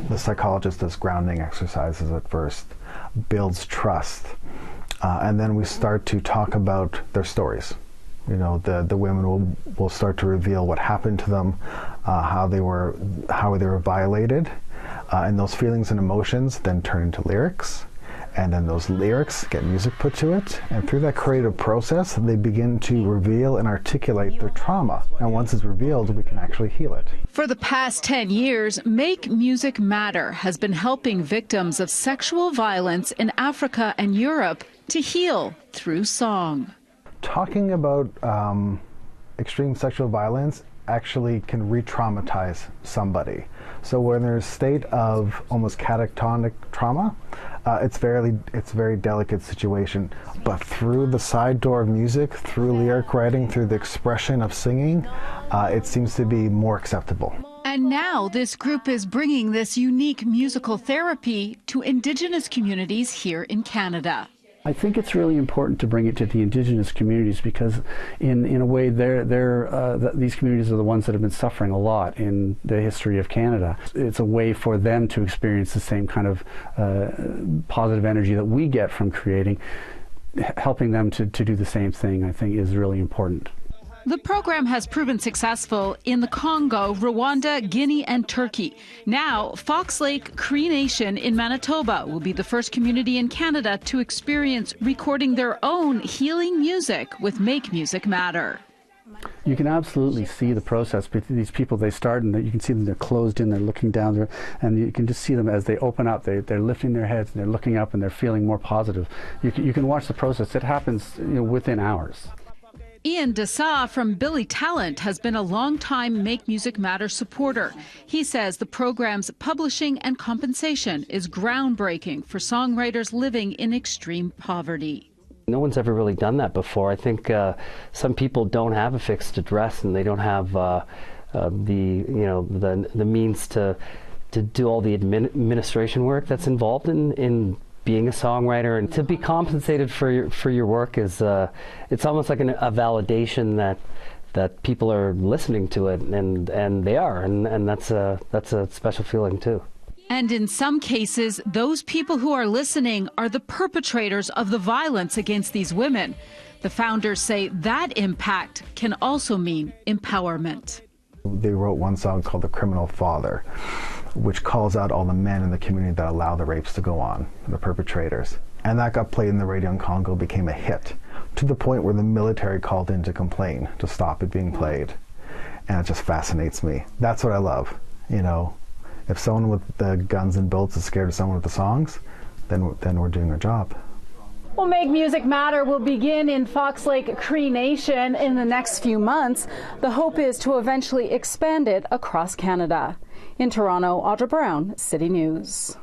The psychologist does grounding exercises at first, builds trust, and then we start to talk about their stories. You know, the women will start to reveal what happened to them, how they were violated, and those feelings and emotions then turn into lyrics, and then those lyrics get music put to it, and through that creative process they begin to reveal and articulate their trauma, and once it's revealed we can actually heal it. For the past 10 years, Make Music Matter has been helping victims of sexual violence in Africa and Europe to heal through song. Talking about extreme sexual violence actually can re-traumatize somebody. So when there's a state of almost catatonic trauma, it's a very delicate situation. But through the side door of music, through lyric writing, through the expression of singing, it seems to be more acceptable. And now this group is bringing this unique musical therapy to Indigenous communities here in Canada. I think it's really important to bring it to the Indigenous communities because in a way these communities are the ones that have been suffering a lot in the history of Canada. It's a way for them to experience the same kind of positive energy that we get from creating. Helping them to do the same thing, I think, is really important. The program has proven successful in the Congo, Rwanda, Guinea and Turkey. Now, Fox Lake Cree Nation in Manitoba will be the first community in Canada to experience recording their own healing music with Make Music Matter. You can absolutely see the process. These people, they start and you can see them, they're closed in, they're looking down there, and you can just see them as they open up, they're lifting their heads and they're looking up and they're feeling more positive. You can watch the process. It happens within hours. Ian Dessa from Billy Talent has been a long-time Make Music Matter supporter. He says the program's publishing and compensation is groundbreaking for songwriters living in extreme poverty. No one's ever really done that before. I think some people don't have a fixed address and they don't have the means to do all the administration work that's involved in being a songwriter, and to be compensated for your work is it's almost like a validation that people are listening to it, and they are, and that's a special feeling too. And in some cases, those people who are listening are the perpetrators of the violence against these women. The founders say that impact can also mean empowerment. They wrote one song called The Criminal Father, which calls out all the men in the community that allow the rapes to go on, the perpetrators. And that got played in the radio in Congo, became a hit, to the point where the military called in to complain, to stop it being played. And it just fascinates me. That's what I love, If someone with the guns and bullets is scared of someone with the songs, then we're doing our job. Well, Make Music Matter will begin in Fox Lake Cree Nation in the next few months. The hope is to eventually expand it across Canada. In Toronto, Audra Brown, City News.